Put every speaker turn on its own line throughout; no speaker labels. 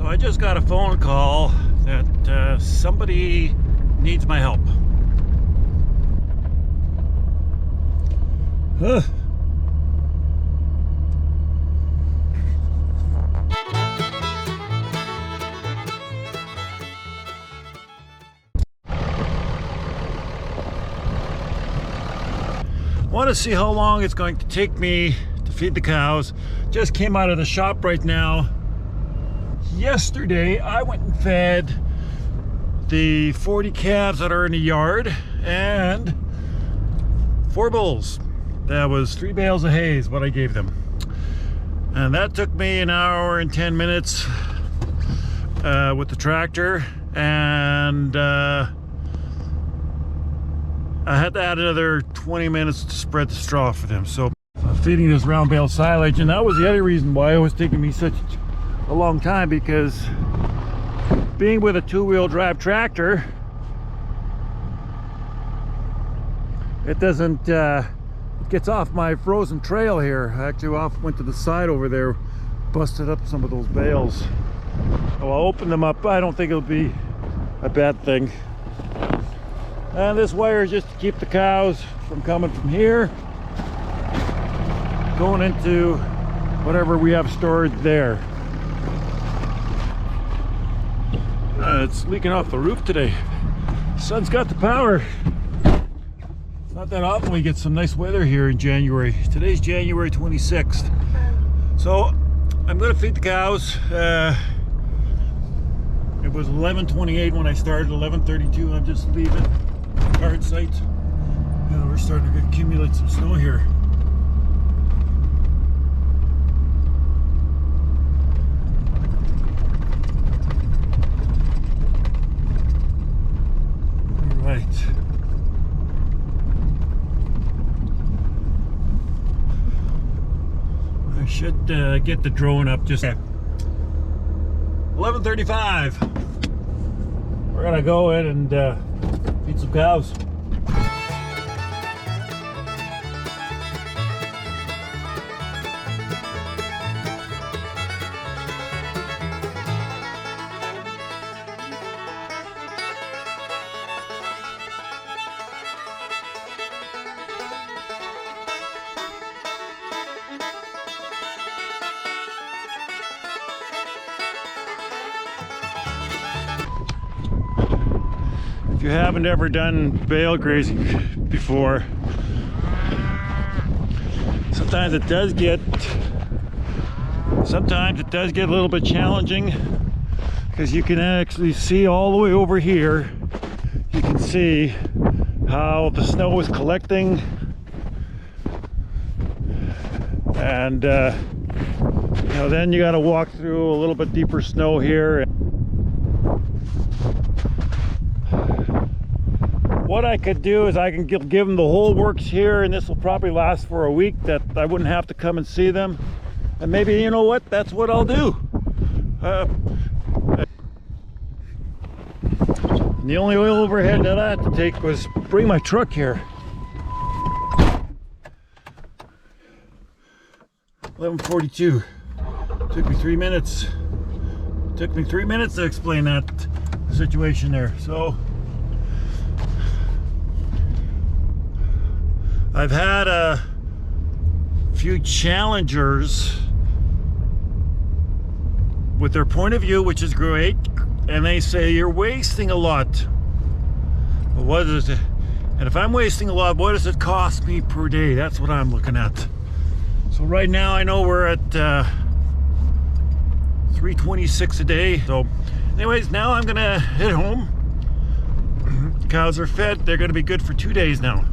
So I just got a phone call that somebody needs my help. Huh. Want to see how long it's going to take me to feed the cows. Just came out of the shop right now. Yesterday I went and fed the 40 calves that are in the yard and 4 bulls. That was 3 bales of hay is what I gave them. And that took me an hour and 10 minutes with the tractor, and I had to add another 20 minutes to spread the straw for them. So I'm feeding this round bale silage, and that was the other reason why it was taking me such a long time, because being with a 2-wheel drive tractor, it doesn't it gets off my frozen trail here. I actually went to the side over there, busted up some of those bales. I'll open them up. I don't think it'll be a bad thing. And this wire is just to keep the cows from coming from here, going into whatever we have stored there. It's leaking off the roof today. Sun's got the power. It's not that often we get some nice weather here in January. Today's January 26th. So I'm going to feed the cows. It was 11:28 when I started, 11:32. I'm just leaving the card site. We're starting to accumulate some snow here. All right. I should get the drone up just 11:35. We're gonna go in and feed some cows. If you haven't ever done bale grazing before, sometimes it does get a little bit challenging, because you can actually see all the way over here. You can see how the snow is collecting, and then you got to walk through a little bit deeper snow here. What I could do is I can give them the whole works here, and this will probably last for a week, that I wouldn't have to come and see them. And maybe, you know what, that's what I'll do. The only overhead that I had to take was bring my truck here. 11:42. Took me 3 minutes. Took me 3 minutes to explain that situation there. So I've had a few challengers with their point of view, which is great, and they say you're wasting a lot. Well, what is it? And if I'm wasting a lot, what does it cost me per day? That's what I'm looking at. So right now I know we're at $326 a day. So anyways, now I'm gonna head home. Cows are fed. They're gonna be good for 2 days now.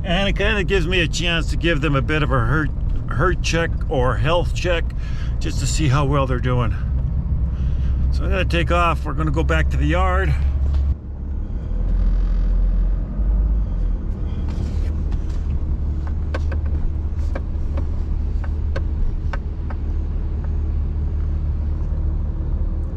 And it kind of gives me a chance to give them a bit of a herd check or health check, just to see how well they're doing. So I'm going to take off. We're going to go back to the yard.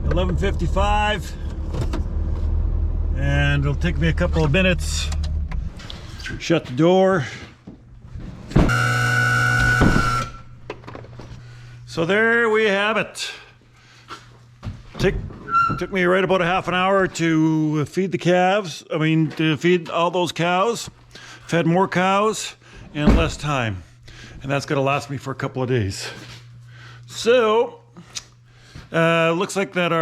$11:55, and it'll take me a couple of minutes. Shut the door. So there we have it. Took me right about a half an hour to feed the calves. I mean, to feed all those cows. Fed more cows in less time. And that's gonna last me for a couple of days. So, looks like that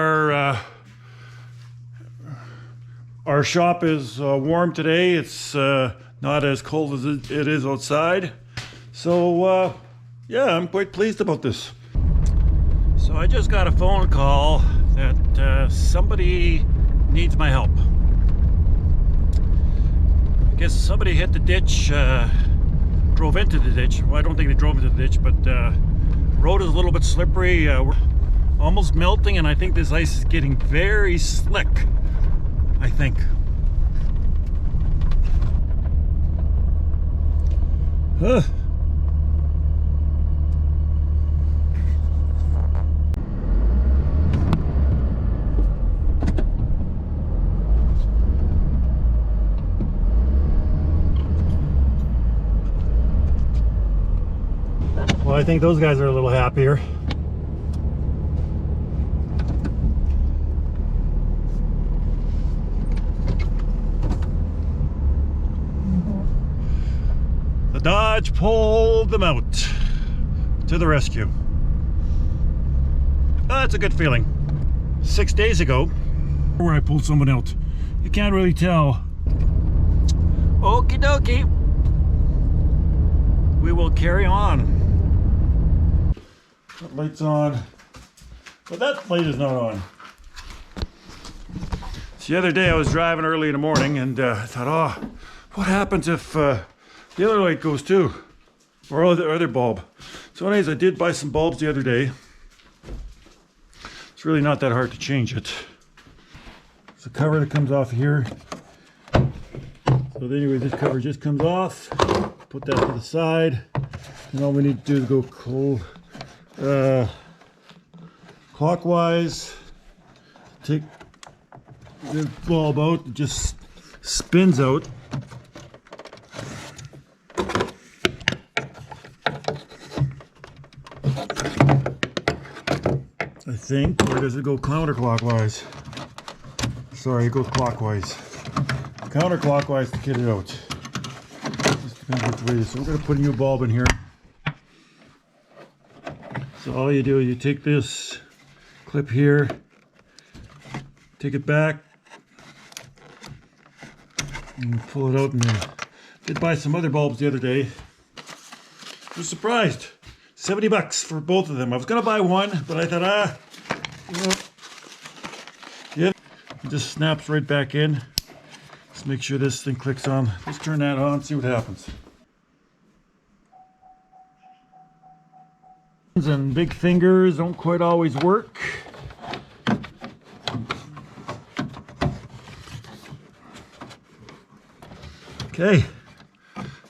our shop is warm today. It's not as cold as it is outside. So, yeah, I'm quite pleased about this. So I just got a phone call that somebody needs my help. I guess somebody hit the ditch, drove into the ditch. Well, I don't think they drove into the ditch, but road is a little bit slippery. We're almost melting, and I think this ice is getting very slick, I think. Well, I think those guys are a little happier. The Dodge pulled them out to the rescue. Oh, that's a good feeling. 6 days ago, where I pulled someone out. You can't really tell. Okie dokie. We will carry on. That light's on, but that light is not on. So the other day I was driving early in the morning and I thought, oh, what happens if the other light goes too? Or the other bulb. So anyways, I did buy some bulbs the other day. It's really not that hard to change it. It's a cover that comes off here. So anyway, this cover just comes off. Put that to the side. And all we need to do is go clockwise. Take the bulb out. It just spins out. I think, or does it go counterclockwise? Sorry, it goes clockwise. Counterclockwise to get it out. Just depends which way it is. So we're going to put a new bulb in here. So all you do is you take this clip here, take it back, and pull it out. And then did buy some other bulbs the other day. I was surprised. 70 bucks for both of them. I was gonna buy one, but I thought, yeah, it just snaps right back in. Let's make sure this thing clicks on. Let's turn that on, see what happens. And big fingers don't quite always work. Okay,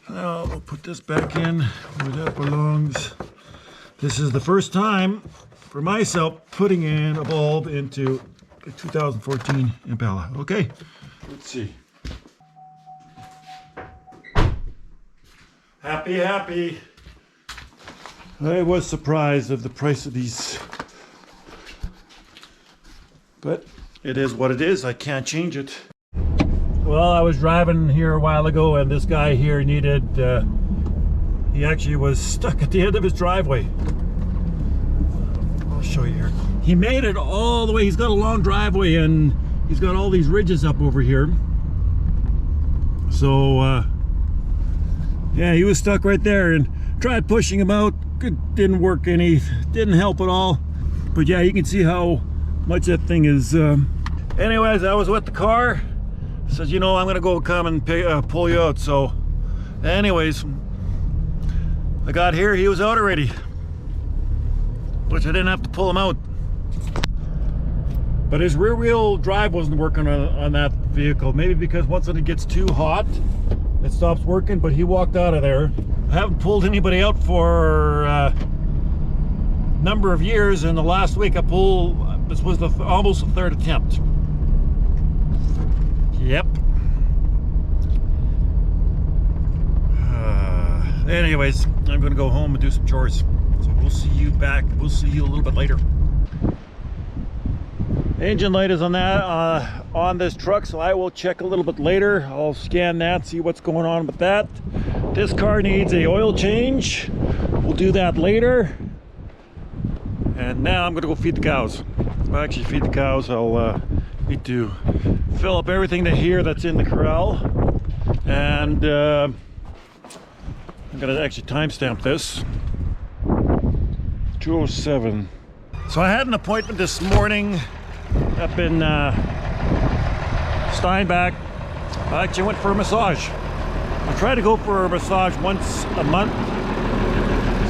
now we'll put this back in where that belongs. This is the first time for myself putting in a bulb into a 2014 Impala. Okay, let's see. Happy. I was surprised of the price of these, but it is what it is. I can't change it. Well, I was driving here a while ago, and this guy here needed, he actually was stuck at the end of his driveway. I'll show you here. He made it all the way. He's got a long driveway, and he's got all these ridges up over here. So, yeah, he was stuck right there, and tried pushing him out. It didn't work any, didn't help at all. But yeah, you can see how much that thing is. Anyways, I was with the car. Says, you know, I'm gonna go come and pull you out. So anyways, I got here, he was out already, which I didn't have to pull him out. But his rear wheel drive wasn't working on that vehicle. Maybe because once it gets too hot, it stops working, but he walked out of there. I haven't pulled anybody out for a number of years, and the last week I pulled, this was almost the third attempt. Yep. Anyways, I'm gonna go home and do some chores. So we'll see you back. We'll see you a little bit later. Engine light is on that on this truck, so I will check a little bit later. I'll scan that, see what's going on with that. This car needs a oil change. We'll do that later. And now I'm gonna go feed the cows. I'll actually feed the cows. I'll need to fill up everything here that's in the corral. And I'm gonna actually timestamp this. 2:07. So I had an appointment this morning up in Steinbach. I actually went for a massage. I try to go for a massage once a month.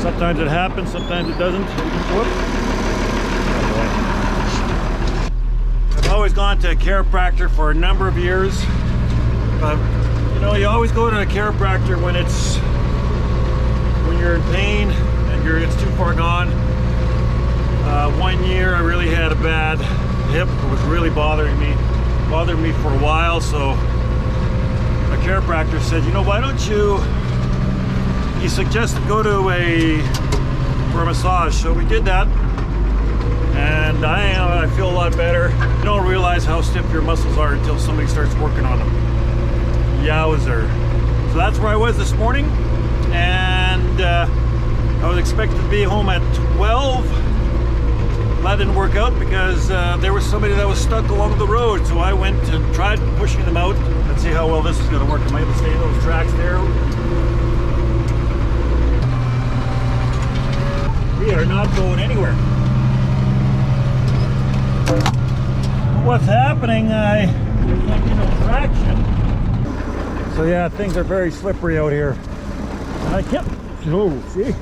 Sometimes it happens, sometimes it doesn't. Whoop. I've always gone to a chiropractor for a number of years, but you know, you always go to a chiropractor when you're in pain and it's too far gone. 1 year I really had a bad hip. It was really bothering me for a while, so my chiropractor said, you know, why don't he suggested go to for a massage. So we did that, and I feel a lot better. You don't realize how stiff your muscles are until somebody starts working on them. Yowzer. So that's where I was this morning, and I was expected to be home at 12. That didn't work out because there was somebody that was stuck along the road, so I went and tried pushing them out. Let's see how well this is going to work. Am I able to stay in those tracks there? We are not going anywhere. What's happening? I can't get no traction. So yeah, things are very slippery out here. I can't. Oh, see?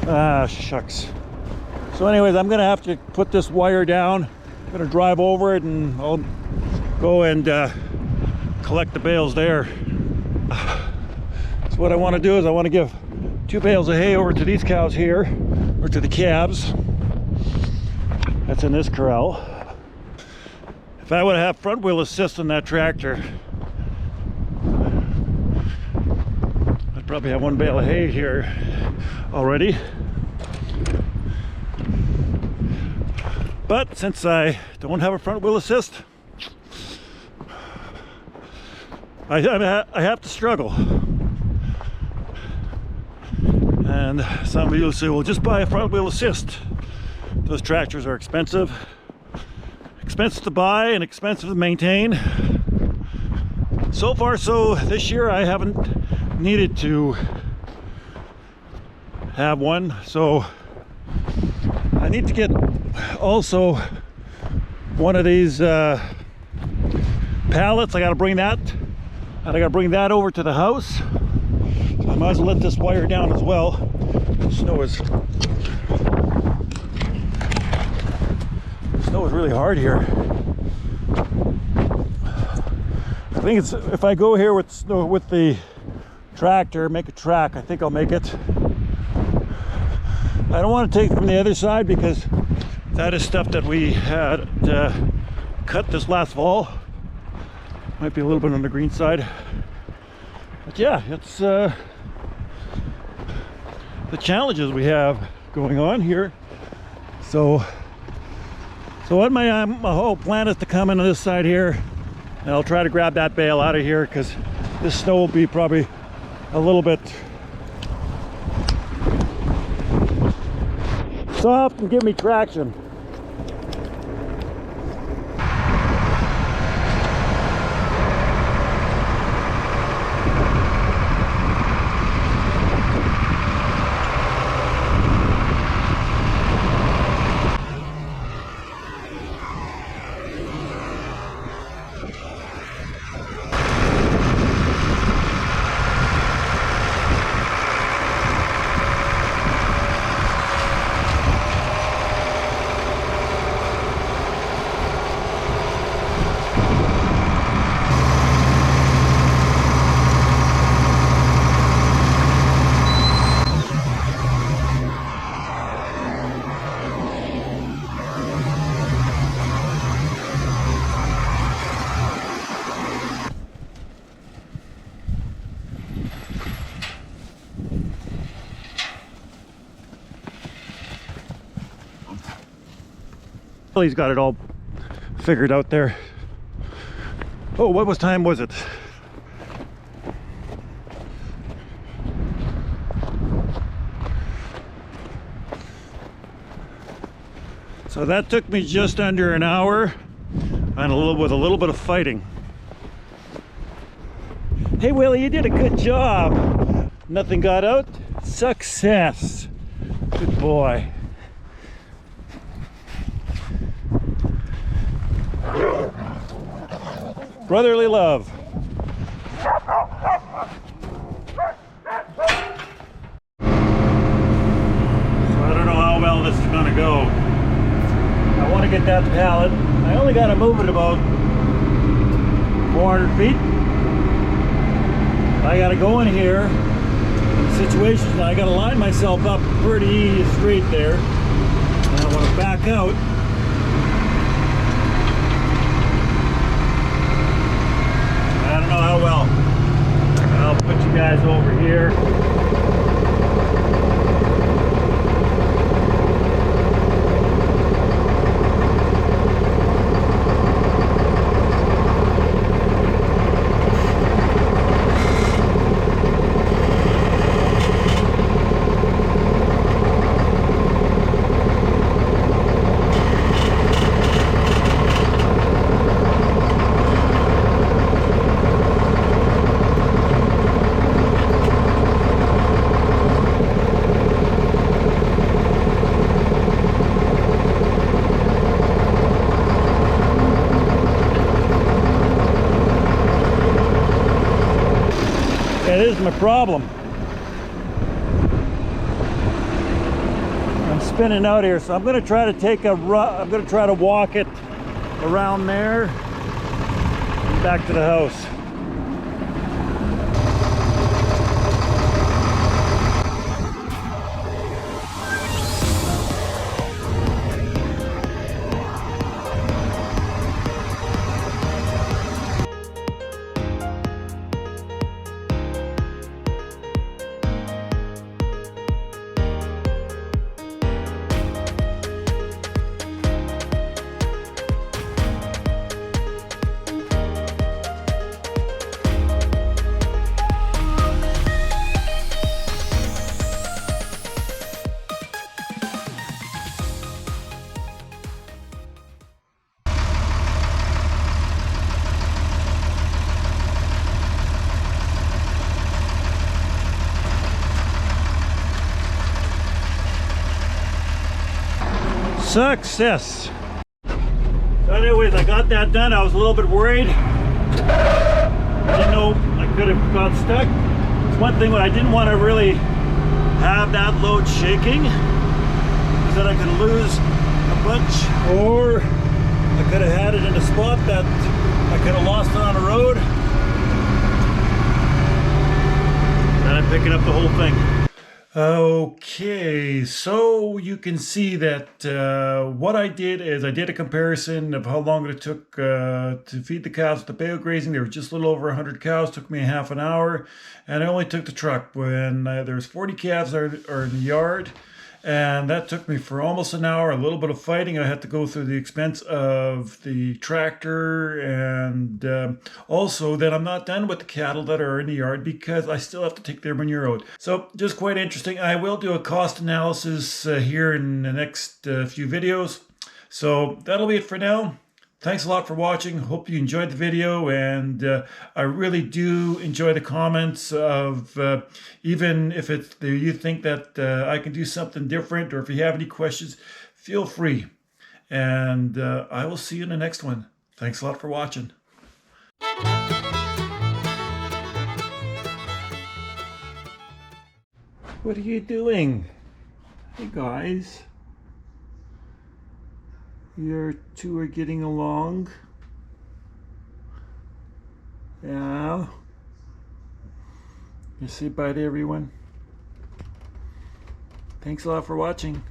Ah, shucks. So anyways, I'm gonna have to put this wire down. I'm gonna drive over it and I'll go and collect the bales there. So what I want to do is I want to give 2 bales of hay over to these cows here, or to the calves. That's in this corral. If I would have front wheel assist on that tractor, I'd probably have 1 bale of hay here already. But since I don't have a front wheel assist, I have to struggle. And some of you will say, well, just buy a front wheel assist. Those tractors are expensive to buy and expensive to maintain. So far, so this year I haven't needed to have one, so I need to get also one of these pallets. I gotta bring that, and I gotta bring that over to the house. So I might as well let this wire down as well. The snow is really hard here. I think it's, if I go here with the tractor, make a track, I think I'll make it. I don't want to take it from the other side because that is stuff that we had cut this last fall. Might be a little bit on the green side. But yeah, it's the challenges we have going on here. So what my whole plan is to come into this side here, and I'll try to grab that bale out of here because this snow will be probably a little bit soft and give me traction. He's got it all figured out there. Oh, what time was it? So that took me just under an hour and with a little bit of fighting. Hey Willie, you did a good job. Nothing got out. Success. Good boy. Brotherly love. So I don't know how well this is gonna go. I want to get that pallet. I only got to move it about 400 feet. I got to go in here. Situation, I got to line myself up pretty straight there. And I want to back out. I don't know how well. I'll put you guys over here. That is my problem. I'm spinning out here, so I'm going to try to take a I'm going to try to walk it around there and back to the house. Success. So anyways, I got that done. I was a little bit worried. Didn't know I could have got stuck. It's one thing, but I didn't want to really have that load shaking, because then I could lose a bunch, or I could have had it in a spot that I could have lost it on the road. Then I'm picking up the whole thing. Okay, so you can see that what I did is I did a comparison of how long it took to feed the cows with the Bale Grazing. There were just a little over 100 cows, took me half an hour, and I only took the truck when there's 40 calves are in the yard, and that took me for almost an hour. A little bit of fighting. I had to go through the expense of the tractor, and also then I'm not done with the cattle that are in the yard because I still have to take their manure out. So just quite interesting. I will do a cost analysis here in the next few videos. So that'll be it for now. Thanks a lot for watching. Hope you enjoyed the video, and I really do enjoy the comments of even if you think that I can do something different, or if you have any questions, feel free. And I will see you in the next one. Thanks a lot for watching. What are you doing? Hey guys. You two are getting along. Yeah. You say bye to everyone. Thanks a lot for watching.